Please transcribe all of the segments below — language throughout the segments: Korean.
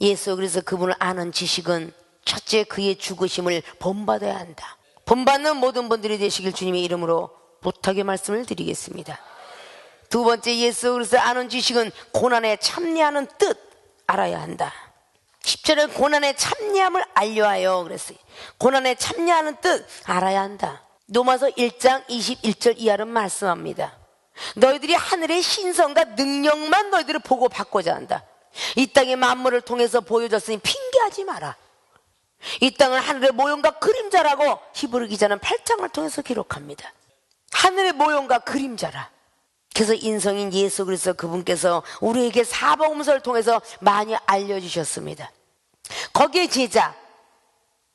예수 그리스도 그분을 아는 지식은 첫째 그의 죽으심을 본받아야 한다. 본받는 모든 분들이 되시길 주님의 이름으로 부탁의 말씀을 드리겠습니다. 두 번째, 예수 그리스도 아는 지식은 고난에 참여하는 뜻 알아야 한다. 10절에 고난에 참여함을 알려하여 그랬어요. 고난에 참여하는 뜻 알아야 한다. 로마서 1장 21절 이하는 말씀합니다. 너희들이 하늘의 신성과 능력만 너희들을 보고 받고자 한다. 이 땅의 만물을 통해서 보여줬으니 핑계하지 마라. 이 땅은 하늘의 모형과 그림자라고 히브리 기자는 8장을 통해서 기록합니다. 하늘의 모형과 그림자라. 그래서 인성인 예수 그리스도 그분께서 우리에게 사복음서를 통해서 많이 알려주셨습니다. 거기에 제자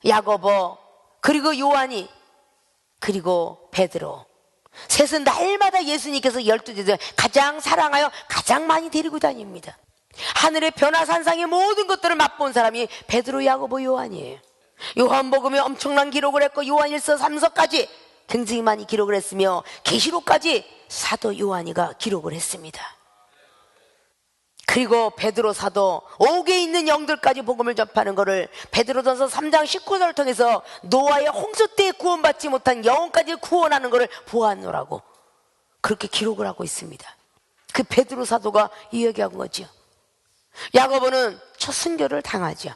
야고보 그리고 요한이 그리고 베드로 셋은 날마다 예수님께서 12제자 가장 사랑하여 가장 많이 데리고 다닙니다. 하늘의 변화산상의 모든 것들을 맛본 사람이 베드로, 야고보, 요한이에요. 요한복음에 엄청난 기록을 했고 요한일서 3서까지 굉장히 많이 기록을 했으며 계시록까지 사도 요한이가 기록을 했습니다. 그리고 베드로 사도 옥에 있는 영들까지 복음을 접하는 것을 베드로전서 3장 19절을 통해서 노아의 홍수 때에 구원받지 못한 영혼까지 구원하는 것을 보았노라고 그렇게 기록을 하고 있습니다. 그 베드로 사도가 이야기한 거죠. 야고보는 첫 순교를 당하죠.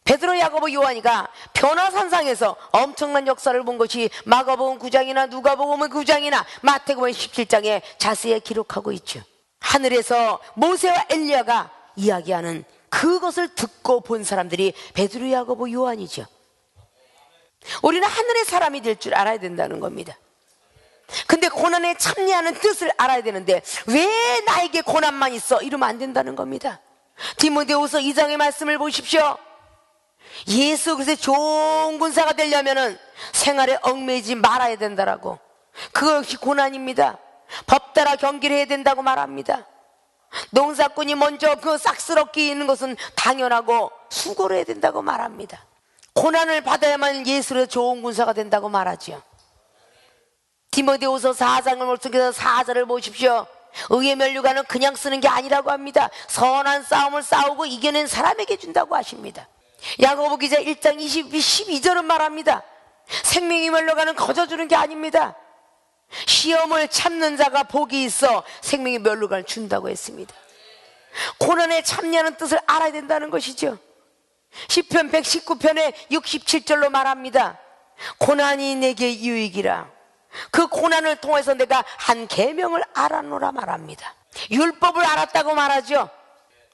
베드로, 야고보, 요한이가 변화산상에서 엄청난 역사를 본 것이 마가복음 9장이나 누가복음 9장이나 마태복음 17장에 자세히 기록하고 있죠. 하늘에서 모세와 엘리야가 이야기하는 그것을 듣고 본 사람들이 베드로, 야고보, 요한이죠. 우리는 하늘의 사람이 될 줄 알아야 된다는 겁니다. 근데 고난에 참여하는 뜻을 알아야 되는데 왜 나에게 고난만 있어? 이러면 안 된다는 겁니다. 디모데후서 2장의 말씀을 보십시오. 예수 그리스도의 좋은 군사가 되려면은 생활에 얽매이지 말아야 된다라고. 그것이 고난입니다. 법 따라 경기를 해야 된다고 말합니다. 농사꾼이 먼저 그 싹스럽게 있는 것은 당연하고 수고를 해야 된다고 말합니다. 고난을 받아야만 예수의 좋은 군사가 된다고 말하죠. 디모데후서 4장을 말씀해서 4절을 보십시오. 의의 면류관은 그냥 쓰는 게 아니라고 합니다. 선한 싸움을 싸우고 이겨낸 사람에게 준다고 하십니다. 야고보 기자 1장 12절은 말합니다. 생명의 면류관은 거저주는 게 아닙니다. 시험을 참는 자가 복이 있어 생명의 면류관을 준다고 했습니다. 고난에 참여하는 뜻을 알아야 된다는 것이죠. 시편 119편의 67절로 말합니다. 고난이 내게 유익이라. 그 고난을 통해서 내가 한 계명을 알았노라 말합니다. 율법을 알았다고 말하죠.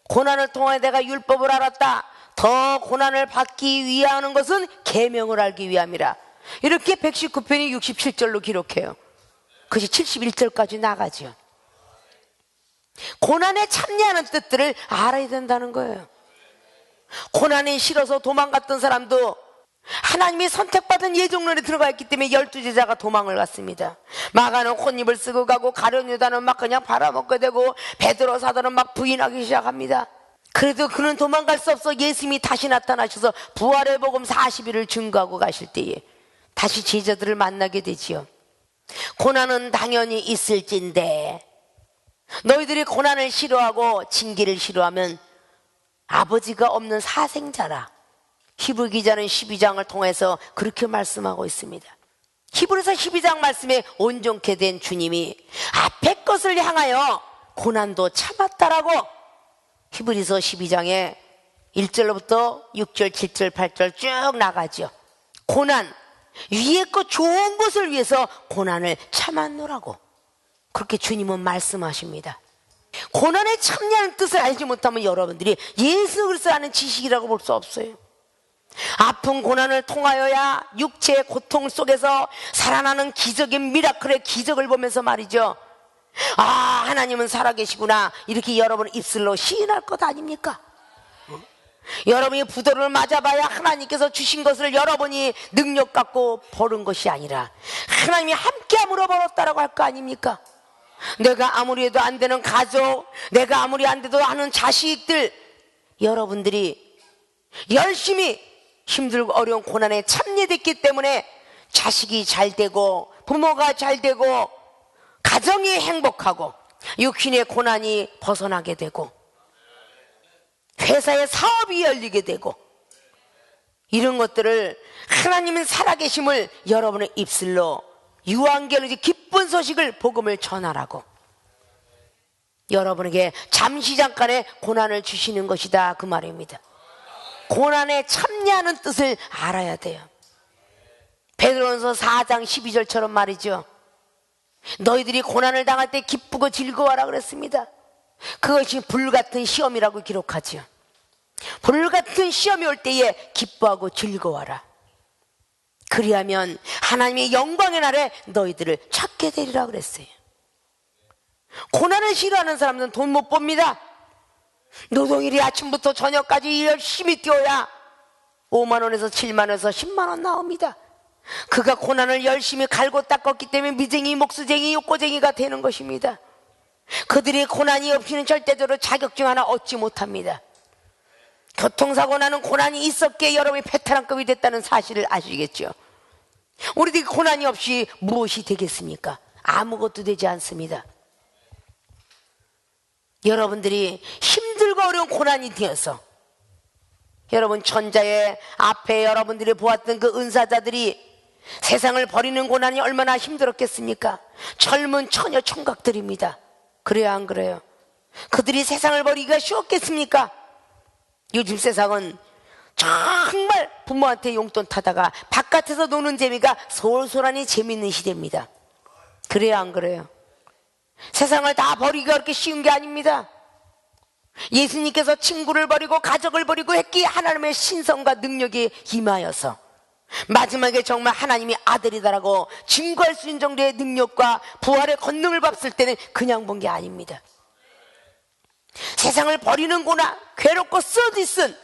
고난을 통해 내가 율법을 알았다. 더 고난을 받기 위하는 것은 계명을 알기 위함이라. 이렇게 119편이 67절로 기록해요. 그것이 71절까지 나가죠. 고난에 참여하는 뜻들을 알아야 된다는 거예요. 고난이 싫어서 도망갔던 사람도 하나님이 선택받은 예정론에 들어가 있기 때문에 12제자가 도망을 갔습니다. 마가는 혼입을 쓰고 가고 가룟 유다는 막 그냥 팔아먹게 되고 베드로 사도는 막 부인하기 시작합니다. 그래도 그는 도망갈 수 없어 예수님이 다시 나타나셔서 부활의 복음 40일을 증거하고 가실 때에 다시 제자들을 만나게 되지요. 고난은 당연히 있을진데 너희들이 고난을 싫어하고 징계를 싫어하면 아버지가 없는 사생자라. 히브리 기자는 12장을 통해서 그렇게 말씀하고 있습니다. 히브리서 12장 말씀에 온전케 된 주님이 앞의 것을 향하여 고난도 참았다라고 히브리서 12장에 1절로부터 6절, 7절, 8절 쭉 나가죠. 고난, 위의 것 좋은 것을 위해서 고난을 참았노라고 그렇게 주님은 말씀하십니다. 고난에 참여하는 뜻을 알지 못하면 여러분들이 예수 그리스도라는 지식이라고 볼 수 없어요. 아픈 고난을 통하여야 육체의 고통 속에서 살아나는 기적의 미라클의 기적을 보면서 말이죠. 아, 하나님은 살아계시구나 이렇게 여러분 입술로 시인할 것 아닙니까? 여러분이 부도를 맞아봐야 하나님께서 주신 것을 여러분이 능력 갖고 버는 것이 아니라 하나님이 함께함으로 벌었다라고 할 거 아닙니까? 내가 아무리 해도 안 되는 가족, 내가 아무리 안 돼도 하는 자식들, 여러분들이 열심히 힘들고 어려운 고난에 참여됐기 때문에 자식이 잘 되고 부모가 잘 되고 가정이 행복하고 육신의 고난이 벗어나게 되고 회사에 사업이 열리게 되고, 이런 것들을 하나님은 살아계심을 여러분의 입술로 유한결의 기쁜 소식을 복음을 전하라고 여러분에게 잠시 잠깐의 고난을 주시는 것이다, 그 말입니다. 고난에 참여하는 뜻을 알아야 돼요. 베드로전서 4장 12절처럼 말이죠. 너희들이 고난을 당할 때 기쁘고 즐거워하라 그랬습니다. 그것이 불같은 시험이라고 기록하지요. 불같은 시험이 올 때에 기뻐하고 즐거워하라. 그리하면 하나님의 영광의 날에 너희들을 찾게 되리라 그랬어요. 고난을 싫어하는 사람들은 돈 못 법니다. 노동일이 아침부터 저녁까지 열심히 뛰어야 5만 원에서 7만 원에서 10만 원 나옵니다. 그가 고난을 열심히 갈고 닦았기 때문에 미쟁이, 목수쟁이, 욕고쟁이가 되는 것입니다. 그들이 고난이 없이는 절대적으로 자격증 하나 얻지 못합니다. 교통사고 나는 고난이 있었기에 여러분이 베테랑급이 됐다는 사실을 아시겠죠? 우리들이 고난이 없이 무엇이 되겠습니까? 아무것도 되지 않습니다. 여러분들이 힘들고 어려운 고난이 되어서 여러분 천자의 앞에 여러분들이 보았던 그 은사자들이 세상을 버리는 고난이 얼마나 힘들었겠습니까? 젊은 처녀 총각들입니다. 그래야 안 그래요? 그들이 세상을 버리기가 쉬웠겠습니까? 요즘 세상은 정말 부모한테 용돈 타다가 바깥에서 노는 재미가 솔솔하니 재밌는 시대입니다. 그래야 안 그래요? 세상을 다 버리기가 그렇게 쉬운 게 아닙니다. 예수님께서 친구를 버리고 가족을 버리고 했기에 하나님의 신성과 능력이 임하여서 마지막에 정말 하나님이 아들이다라고 증거할 수 있는 정도의 능력과 부활의 권능을 봤을 때는 그냥 본 게 아닙니다. 세상을 버리는 고난, 괴롭고 쓰디쓴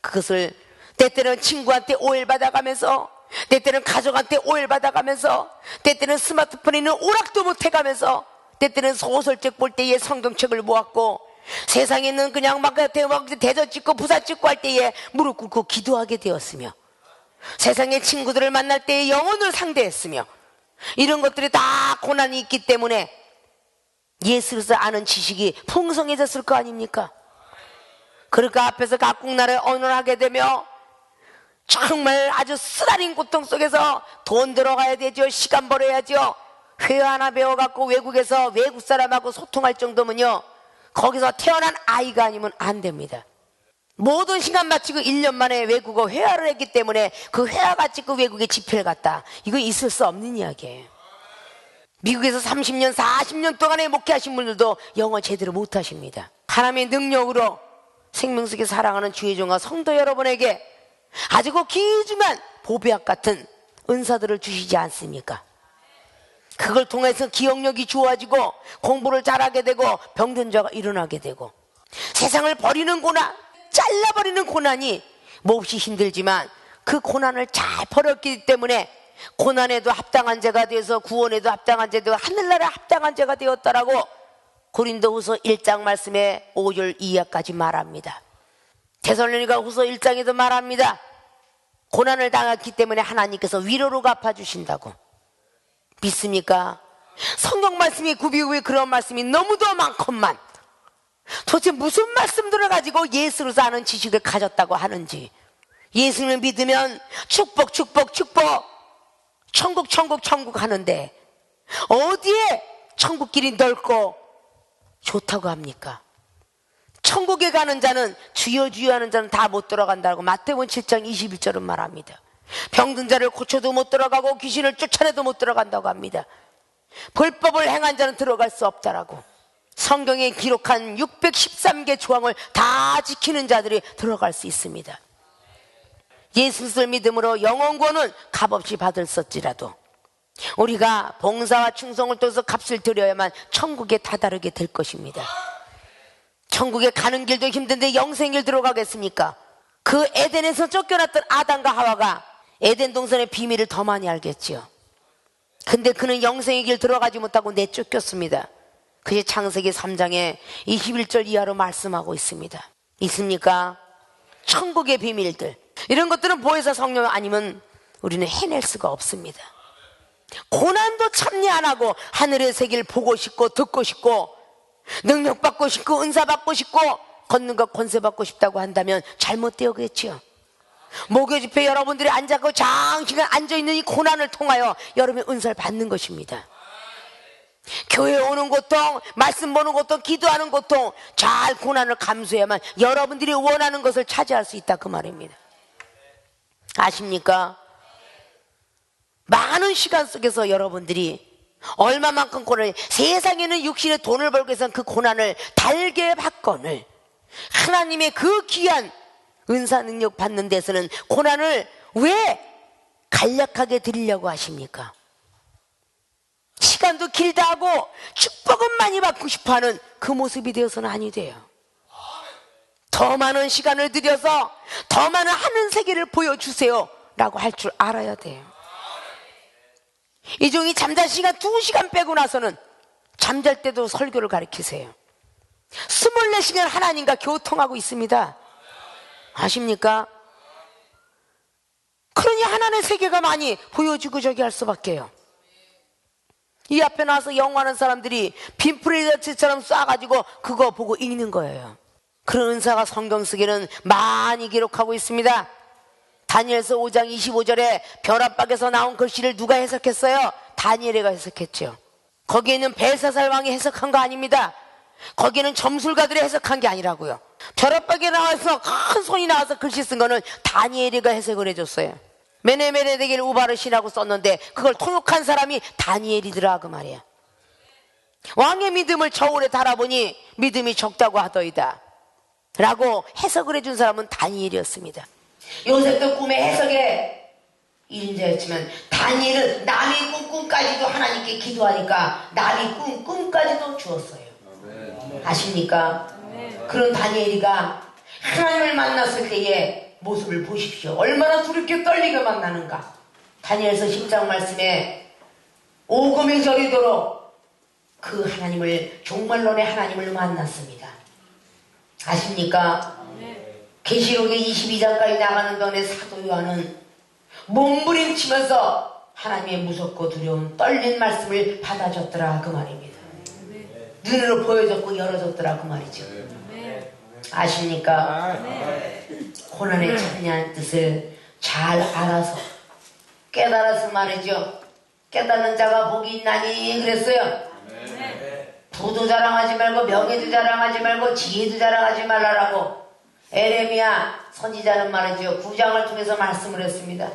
그것을 때때는 친구한테 오해를 받아가면서, 때때는 가족한테 오해를 받아가면서, 때때는 스마트폰에 있는 오락도 못해가면서, 때때는 소설책 볼 때에 성경책을 모았고, 세상에 있는 그냥 막 대저 찍고 부사 찍고 할 때에 무릎 꿇고 기도하게 되었으며, 세상의 친구들을 만날 때에 영혼을 상대했으며, 이런 것들이 다 고난이 있기 때문에 예수를 아는 지식이 풍성해졌을 거 아닙니까? 그러니까 앞에서 각국 나라에 언론하게 되며 정말 아주 쓰라린 고통 속에서 돈 들어가야 되죠. 시간 벌어야죠. 회화 하나 배워갖고 외국에서 외국 사람하고 소통할 정도면요, 거기서 태어난 아이가 아니면 안 됩니다. 모든 시간 마치고 1년 만에 외국어 회화를 했기 때문에 그 회화 같이 그 외국에 집회를 갔다. 이거 있을 수 없는 이야기예요. 미국에서 30년, 40년 동안에 목회하신 분들도 영어 제대로 못하십니다. 하나님의 능력으로 생명수에 사랑하는 주의 종과 성도 여러분에게 아주 그 귀중한 보배약 같은 은사들을 주시지 않습니까? 그걸 통해서 기억력이 좋아지고 공부를 잘하게 되고 병든 자가 일어나게 되고, 세상을 버리는 고난, 잘라버리는 고난이 몹시 힘들지만 그 고난을 잘 버렸기 때문에 고난에도 합당한 자가 되어서 구원에도 합당한 자가 되어 하늘나라에 합당한 자가 되었다라고 고린도후서 1장 말씀에 5절 이하까지 말합니다. 데살로니가 후서 1장에도 말합니다. 고난을 당했기 때문에 하나님께서 위로로 갚아주신다고. 믿습니까? 성경 말씀이 구비구비 그런 말씀이 너무도 많건만 도대체 무슨 말씀들을 가지고 예수로서 아는 지식을 가졌다고 하는지. 예수님을 믿으면 축복 축복 축복, 천국 천국 천국 하는데 어디에 천국길이 넓고 좋다고 합니까? 천국에 가는 자는 주여 주여 하는 자는 다 못 들어간다고 마태복음 7장 21절은 말합니다. 병든 자를 고쳐도 못 들어가고 귀신을 쫓아내도 못 들어간다고 합니다. 불법을 행한 자는 들어갈 수 없다라고. 성경에 기록한 613개 조항을 다 지키는 자들이 들어갈 수 있습니다. 예수를 믿음으로 영원권은 값없이 받을었지라도 우리가 봉사와 충성을 통해서 값을 들여야만 천국에 다다르게 될 것입니다. 천국에 가는 길도 힘든데 영생길 들어가겠습니까? 그 에덴에서 쫓겨났던 아담과 하와가 에덴 동산의 비밀을 더 많이 알겠지요. 근데 그는 영생의 길 들어가지 못하고 내쫓겼습니다. 그게 창세기 3장에 21절 이하로 말씀하고 있습니다. 있습니까? 천국의 비밀들, 이런 것들은 보혜사 성령 아니면 우리는 해낼 수가 없습니다. 고난도 참여 안 하고 하늘의 세계를 보고 싶고 듣고 싶고 능력 받고 싶고 은사 받고 싶고 걷는 것 권세 받고 싶다고 한다면 잘못되었겠지요. 목요 집회 여러분들이 앉았고 장시간 앉아있는 이 고난을 통하여 여러분의 은사를 받는 것입니다. 교회 오는 고통, 말씀 보는 고통, 기도하는 고통, 잘 고난을 감수해야만 여러분들이 원하는 것을 차지할 수 있다 그 말입니다. 아십니까? 많은 시간 속에서 여러분들이 얼마만큼 고난을, 세상에는 육신의 돈을 벌기 위해서는 그 고난을 달게 받거늘 하나님의 그 귀한 은사 능력 받는 데서는 고난을 왜 간략하게 드리려고 하십니까? 시간도 길다 하고 축복은 많이 받고 싶어하는 그 모습이 되어서는 아니 돼요. 더 많은 시간을 들여서 더 많은 하늘 세계를 보여주세요 라고 할 줄 알아야 돼요. 이종이 잠잘 시간 2시간 빼고 나서는 잠잘 때도 설교를 가르치세요. 24시간 하나님과 교통하고 있습니다. 아십니까? 그러니 하나님의 세계가 많이 보여지고 저기 할 수밖에요. 이 앞에 나와서 영화하는 사람들이 빈프레이처럼 쏴가지고 그거 보고 읽는 거예요. 그런 은사가 성경 속에는 많이 기록하고 있습니다. 다니엘서 5장 25절에 별 압박에서 나온 글씨를 누가 해석했어요? 다니엘이가 해석했죠. 거기에는 벨사살 왕이 해석한 거 아닙니다. 거기에는 점술가들이 해석한 게 아니라고요. 별 압박에 나와서 큰 손이 나와서 글씨 쓴 거는 다니엘이가 해석을 해줬어요. 메네메네데겔 우바르시라고 썼는데 그걸 통역한 사람이 다니엘이더라 그 말이야. 왕의 믿음을 저울에 달아보니 믿음이 적다고 하더이다 라고 해석을 해준 사람은 다니엘이었습니다. 요셉도 꿈의 해석에 1인자였지만 다니엘은 남의 꿈까지도 하나님께 기도하니까 남의 꿈까지도 주었어요. 아십니까? 그런 다니엘이가 하나님을 만났을 때의 모습을 보십시오. 얼마나 두렵게 떨리게 만나는가. 다니엘서 10장 말씀에 오금이 저리도록 그 하나님을, 종말론의 하나님을 만났습니다. 아십니까? 계시록의 22장까지 나가는 동안에 사도 요한은 몸부림치면서 하나님의 무섭고 두려운 떨린 말씀을 받아줬더라 그 말입니다. 눈으로 보여줬고 열어줬더라 그 말이죠. 아십니까? 고난의 참여한 뜻을 잘 알아서 깨달아서 말이죠. 깨닫는 자가 복이 있나니 그랬어요. 부도 자랑하지 말고 명예도 자랑하지 말고 지혜도 자랑하지 말라라고 에레미야 선지자는 말이죠. 9장을 통해서 말씀을 했습니다.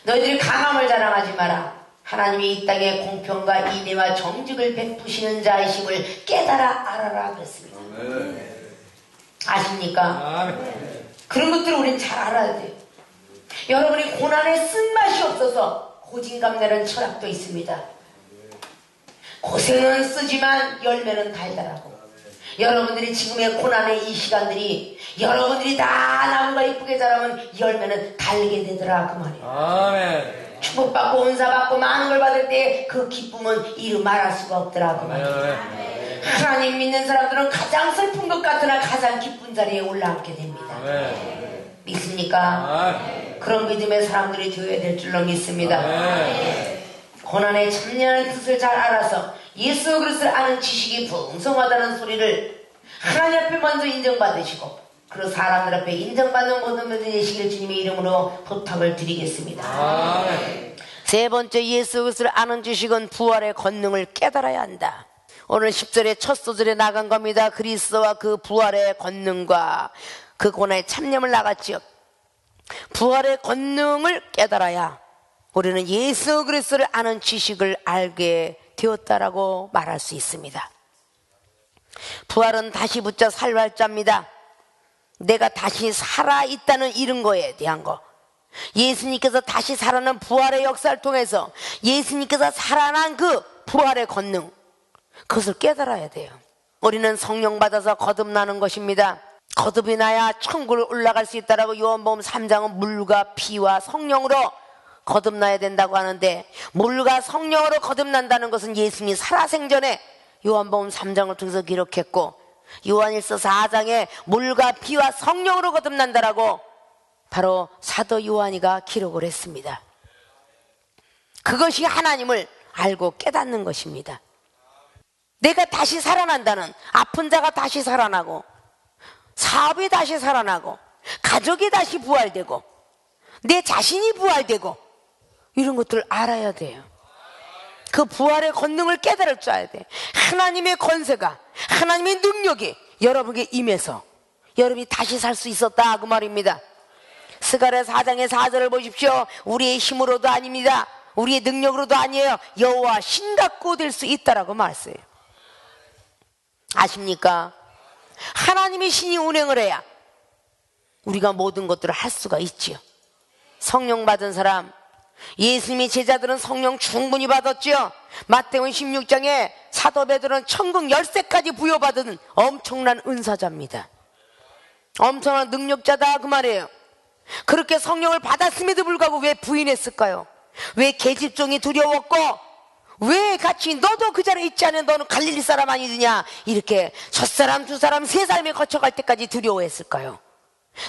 너희들이 강함을 자랑하지 마라. 하나님이 이 땅에 공평과 인애와 정직을 베푸시는 자이심을 깨달아 알아라 그랬습니다. 아십니까? 그런 것들을 우리는 잘 알아야 돼요. 여러분이 고난에 쓴맛이 없어서 고진감래라는 철학도 있습니다. 고생은 쓰지만 열매는 달달하고 여러분들이 지금의 고난의 이 시간들이 여러분들이 다 나무가 이쁘게 자라면 열매는 달게 되더라 그 말이에요. 아멘. 축복받고 은사받고 많은 걸 받을 때 그 기쁨은 이루 말할 수가 없더라 그 말이에요. 하나님 믿는 사람들은 가장 슬픈 것 같으나 가장 기쁜 자리에 올라앉게 됩니다. 아멘. 믿습니까? 아멘. 그런 믿음의 사람들이 되어야 될 줄로 믿습니다. 아멘. 고난에 참여하는 뜻을 잘 알아서 예수 그리스도를 아는 지식이 풍성하다는 소리를 하나님 앞에 먼저 인정받으시고 그리고 사람들 앞에 인정받는 모든 분들이 되시길 주님의 이름으로 부탁을 드리겠습니다. 아멘. 세 번째, 예수 그리스도를 아는 지식은 부활의 권능을 깨달아야 한다. 오늘 10절의 첫 소절에 나간 겁니다. 그리스도와 그 부활의 권능과 그 고난의 참념을 나갔지요. 부활의 권능을 깨달아야 우리는 예수 그리스도를 아는 지식을 알게 되었다라고 말할 수 있습니다. 부활은 다시 붙자 살활자입니다. 내가 다시 살아있다는 이런 거에 대한 거. 예수님께서 다시 살아난 부활의 역사를 통해서 예수님께서 살아난 그 부활의 권능, 그것을 깨달아야 돼요. 우리는 성령 받아서 거듭나는 것입니다. 거듭이 나야 천국을 올라갈 수 있다라고 요한복음 3장은 물과 피와 성령으로 거듭나야 된다고 하는데, 물과 성령으로 거듭난다는 것은 예수님이 살아생전에 요한복음 3장을 통해서 기록했고, 요한일서 4장에 물과 피와 성령으로 거듭난다라고 바로 사도 요한이가 기록을 했습니다. 그것이 하나님을 알고 깨닫는 것입니다. 내가 다시 살아난다는, 아픈 자가 다시 살아나고 사업이 다시 살아나고 가족이 다시 부활되고 내 자신이 부활되고 이런 것들을 알아야 돼요. 그 부활의 권능을 깨달을 줄 알아야 돼. 하나님의 권세가, 하나님의 능력이 여러분에게 임해서 여러분이 다시 살 수 있었다 그 말입니다. 스가랴 4장의 4절을 보십시오. 우리의 힘으로도 아닙니다. 우리의 능력으로도 아니에요. 여호와 신 갖고 될 수 있다라고 말했어요. 아십니까? 하나님의 신이 운행을 해야 우리가 모든 것들을 할 수가 있지요. 성령 받은 사람, 예수님의 제자들은 성령 충분히 받았죠. 마태복음 16장에 사도 베드로는 천국 열쇠까지 부여받은 엄청난 은사자입니다. 엄청난 능력자다 그 말이에요. 그렇게 성령을 받았음에도 불구하고 왜 부인했을까요? 왜 계집종이 두려웠고 왜 같이 너도 그 자리에 있지 않은 너는 갈릴리 사람 아니느냐 이렇게 첫 사람 두 사람 세 사람이 거쳐갈 때까지 두려워했을까요?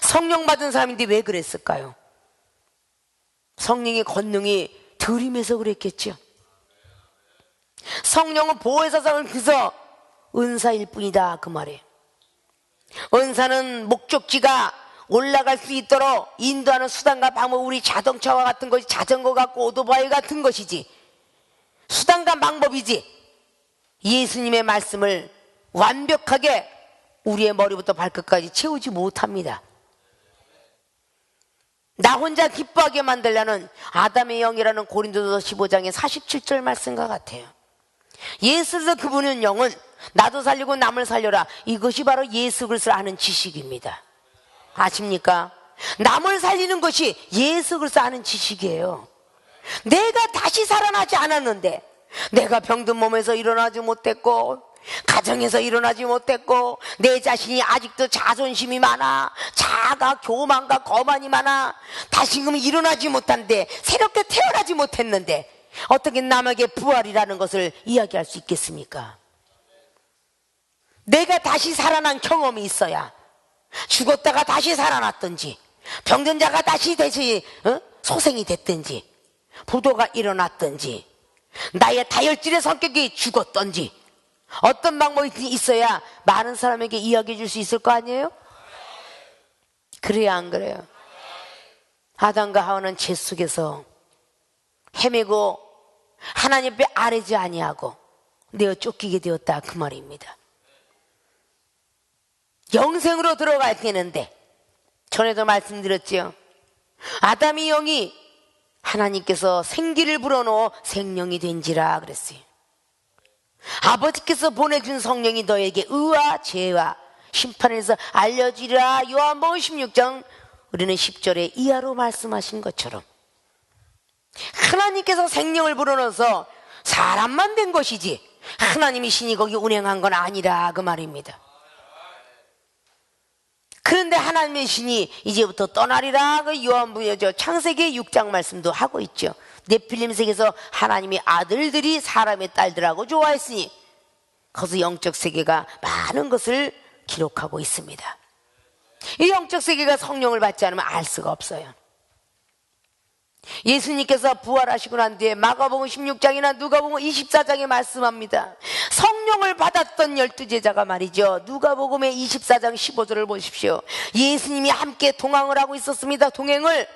성령 받은 사람인데 왜 그랬을까요? 성령의 권능이 덜 임해서 그랬겠죠. 성령은 보혜사상을 그서 은사일 뿐이다 그 말이에요. 은사는 목적지가 올라갈 수 있도록 인도하는 수단과 방법, 우리 자동차와 같은 것이 자전거 같고 오토바이 같은 것이지 수단과 방법이지 예수님의 말씀을 완벽하게 우리의 머리부터 발끝까지 채우지 못합니다. 나 혼자 기뻐하게 만들려는 아담의 영이라는 고린도서 15장의 47절 말씀과 같아요. 예수에서 그분은 영은 나도 살리고 남을 살려라. 이것이 바로 예수 그리스도를 아는 지식입니다. 아십니까? 남을 살리는 것이 예수 그리스도 아는 지식이에요. 내가 다시 살아나지 않았는데 내가 병든 몸에서 일어나지 못했고 가정에서 일어나지 못했고 내 자신이 아직도 자존심이 많아 자아가 교만과 거만이 많아 다시금 일어나지 못한데 새롭게 태어나지 못했는데 어떻게 남에게 부활이라는 것을 이야기할 수 있겠습니까? 내가 다시 살아난 경험이 있어야 죽었다가 다시 살아났든지 병든 자가 다시 소생이 됐든지 부도가 일어났든지 나의 다혈질의 성격이 죽었든지 어떤 방법이 있어야 많은 사람에게 이야기해 줄 수 있을 거 아니에요? 그래야 안 그래요? 아담과 하와는 죄 속에서 헤매고 하나님 앞에 아뢰지 아니하고 내어 쫓기게 되었다 그 말입니다. 영생으로 들어가야 되는데 전에도 말씀드렸죠. 아담의 영이 하나님께서 생기를 불어넣어 생명이 된지라 그랬어요. 아버지께서 보내준 성령이 너에게 의와 죄와 심판에서 알려지리라. 요한복음 16장 우리는 10절에 이하로 말씀하신 것처럼 하나님께서 생명을 불어넣어서 사람만 된 것이지 하나님이 신이 거기 운행한 건 아니라 그 말입니다. 그런데 하나님의 신이 이제부터 떠나리라 그 요한복음 창세기 6장 말씀도 하고 있죠. 네필림 세계에서 하나님의 아들들이 사람의 딸들하고 좋아했으니 거기서 영적 세계가 많은 것을 기록하고 있습니다. 이 영적 세계가 성령을 받지 않으면 알 수가 없어요. 예수님께서 부활하시고 난 뒤에 마가복음 16장이나 누가복음 24장에 말씀합니다. 성령을 받았던 12제자가 말이죠. 누가복음의 24장 15절을 보십시오. 예수님이 함께 동행을 하고 있었습니다. 동행을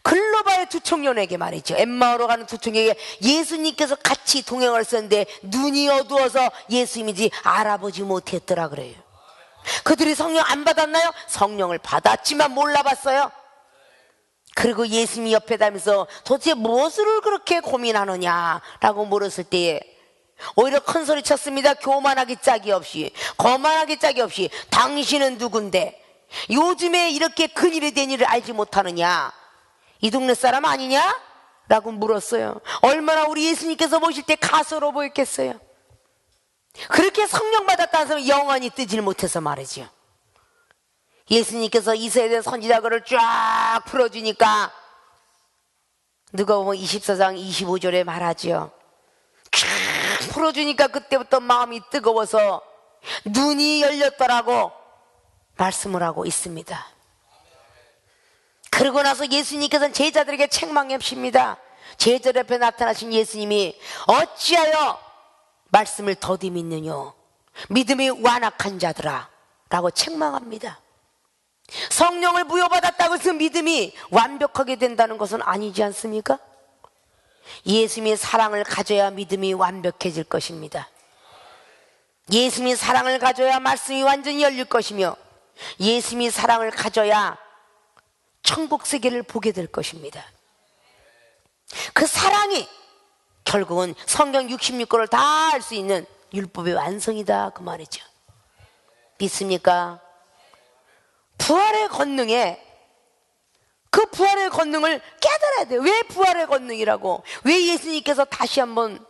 글로바의 두 청년에게 말이죠. 엠마오로 가는 두 청년에게 예수님께서 같이 동행을 했었는데 눈이 어두워서 예수님인지 알아보지 못했더라 그래요. 그들이 성령 안 받았나요? 성령을 받았지만 몰라봤어요. 그리고 예수님이 옆에 다니면서 도대체 무엇을 그렇게 고민하느냐라고 물었을 때에 오히려 큰 소리 쳤습니다. 교만하기 짝이 없이 거만하기 짝이 없이 당신은 누군데 요즘에 이렇게 근일이 된 일을 알지 못하느냐? 이 동네 사람 아니냐? 라고 물었어요. 얼마나 우리 예수님께서 보실 때 가소로 보였겠어요. 그렇게 성령 받았다는 사람은 영원히 뜨질 못해서 말이죠. 예수님께서 이스라엘 선지자들을 쫙 풀어주니까 누가복음 24장 25절에 말하죠. 쫙 풀어주니까 그때부터 마음이 뜨거워서 눈이 열렸더라고 말씀을 하고 있습니다. 그러고 나서 예수님께서는 제자들에게 책망하십니다. 제자들 앞에 나타나신 예수님이 어찌하여 말씀을 더디 믿느뇨? 믿음이 완악한 자들아 라고 책망합니다. 성령을 부여받았다고 해서 믿음이 완벽하게 된다는 것은 아니지 않습니까? 예수님의 사랑을 가져야 믿음이 완벽해질 것입니다. 예수님의 사랑을 가져야 말씀이 완전히 열릴 것이며, 예수님의 사랑을 가져야 천국 세계를 보게 될 것입니다. 그 사랑이 결국은 성경 66권을 다 할 수 있는 율법의 완성이다, 그 말이죠. 믿습니까? 부활의 권능에, 그 부활의 권능을 깨달아야 돼요. 왜 부활의 권능이라고? 왜 예수님께서 다시 한번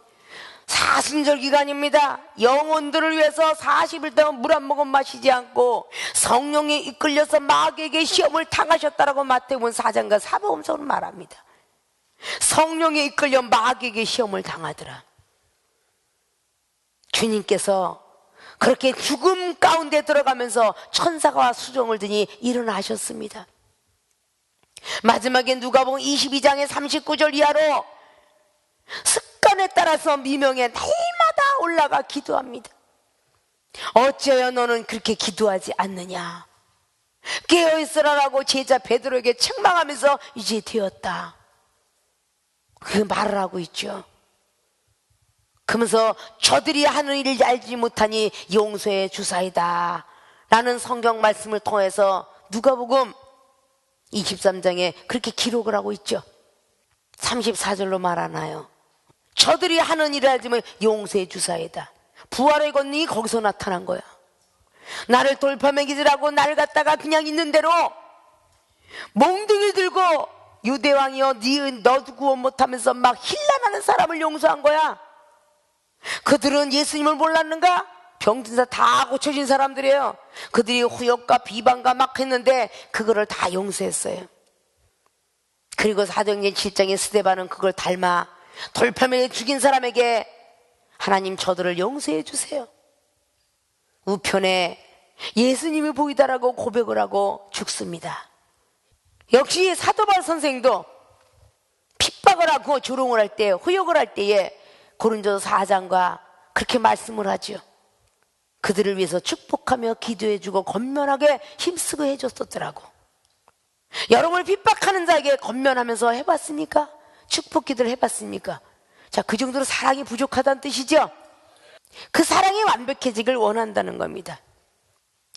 사순절 기간입니다. 영혼들을 위해서 40일 동안 물 한 모금 마시지 않고 성령에 이끌려서 마귀에게 시험을 당하셨다라고 마태복음 4장과 사복음서는 말합니다. 성령에 이끌려 마귀에게 시험을 당하더라. 주님께서 그렇게 죽음 가운데 들어가면서 천사가 수종을 드니 일어나셨습니다. 마지막에 누가복음 22장의 39절 이하로 습관에 따라서 미명에 날마다 올라가 기도합니다. 어찌하여 너는 그렇게 기도하지 않느냐? 깨어있으라라고 제자 베드로에게 책망하면서 이제 되었다, 그 말을 하고 있죠. 그러면서 저들이 하는 일을 알지 못하니 용서해 주사이다 라는 성경 말씀을 통해서 누가복음 23장에 그렇게 기록을 하고 있죠. 34절로 말하나요? 저들이 하는 일을 알지 못하니 용서해 주사이다. 부활의 권능이 거기서 나타난 거야. 나를 돌파매기질하고 나를 갖다가 그냥 있는 대로 몽둥이를 들고 유대왕이여 너도 구원 못하면서 막 힐난하는 사람을 용서한 거야. 그들은 예수님을 몰랐는가? 병든 사 다 고쳐진 사람들이에요. 그들이 후욕과 비방과 막 했는데 그거를 다 용서했어요. 그리고 사도행전 7장의 스데반은 그걸 닮아 돌팔매에 죽인 사람에게 하나님 저들을 용서해 주세요, 우편에 예수님이 보이다라고 고백을 하고 죽습니다. 역시 사도 바울 선생도 핍박을 하고 조롱을 할 때, 후욕을 할 때에 고린도서 4장과 그렇게 말씀을 하죠. 그들을 위해서 축복하며 기도해주고 권면하게 힘쓰고 해줬었더라고. 여러분을 핍박하는 자에게 권면하면서 해봤습니까? 축복 기도를 해봤습니까? 자, 그 정도로 사랑이 부족하다는 뜻이죠. 그 사랑이 완벽해지길 원한다는 겁니다.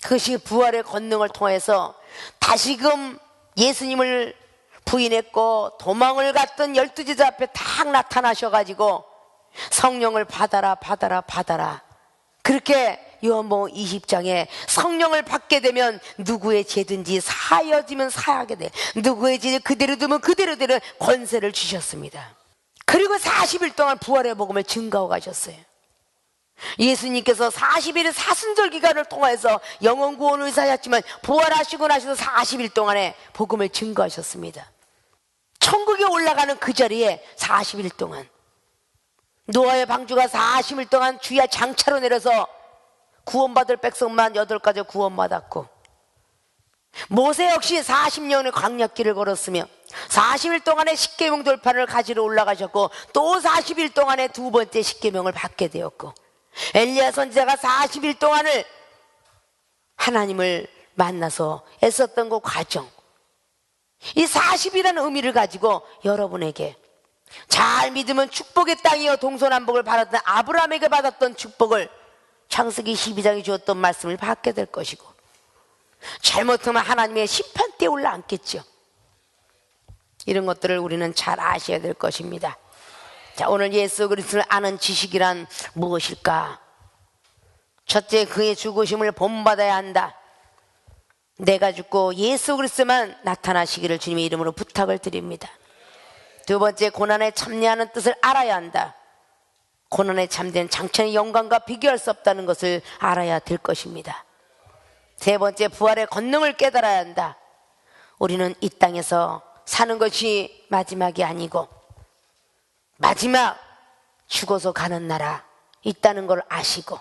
그것이 부활의 권능을 통해서 다시금 예수님을 부인했고 도망을 갔던 12제자 앞에 딱 나타나셔가지고 성령을 받아라 받아라 받아라, 그렇게 요한복음 20장에 성령을 받게 되면 누구의 죄든지 사하여지면 사하게 돼, 누구의 죄를 그대로 두면 그대로 되는 권세를 주셨습니다. 그리고 40일 동안 부활의 복음을 증거하고 가셨어요. 예수님께서 40일의 사순절 기간을 통해서 영혼 구원을 의사하셨지만 부활하시고 나셔서 40일 동안에 복음을 증거하셨습니다. 천국에 올라가는 그 자리에 40일 동안 노아의 방주가 40일 동안 주야 장차로 내려서 구원받을 백성만 8가지 구원받았고, 모세 역시 40년의 광야길을 걸었으며 40일 동안의 십계명 돌판을 가지러 올라가셨고, 또 40일 동안의 두 번째 십계명을 받게 되었고, 엘리야 선지자가 40일 동안을 하나님을 만나서 애썼던 그 과정, 이 40이라는 의미를 가지고 여러분에게 잘 믿으면 축복의 땅이여 동서남북을 받았던 아브라함에게 받았던 축복을 창세기 12장에 주었던 말씀을 받게 될 것이고, 잘못하면 하나님의 심판대에 올라앉겠죠. 이런 것들을 우리는 잘 아셔야 될 것입니다. 자, 오늘 예수 그리스도를 아는 지식이란 무엇일까? 첫째, 그의 죽으심을 본받아야 한다. 내가 죽고 예수 그리스도만 나타나시기를 주님의 이름으로 부탁을 드립니다. 두 번째, 고난에 참여하는 뜻을 알아야 한다. 고난에 참된 장천의 영광과 비교할 수 없다는 것을 알아야 될 것입니다. 세 번째, 부활의 권능을 깨달아야 한다. 우리는 이 땅에서 사는 것이 마지막이 아니고 마지막 죽어서 가는 나라 있다는 걸 아시고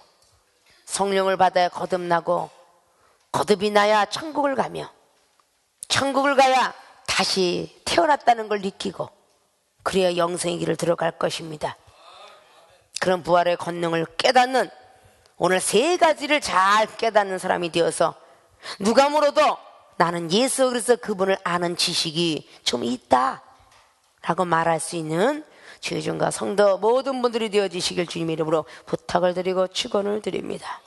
성령을 받아야 거듭나고 거듭이 나야 천국을 가며 천국을 가야 다시 태어났다는 걸 느끼고 그래야 영생의 길을 들어갈 것입니다. 그런 부활의 권능을 깨닫는 오늘 세 가지를 잘 깨닫는 사람이 되어서 누가 물어도 나는 예수 그리스도 그분을 아는 지식이 좀 있다 라고 말할 수 있는 주의 종과 성도 모든 분들이 되어지시길 주님의 이름으로 부탁을 드리고 축원을 드립니다.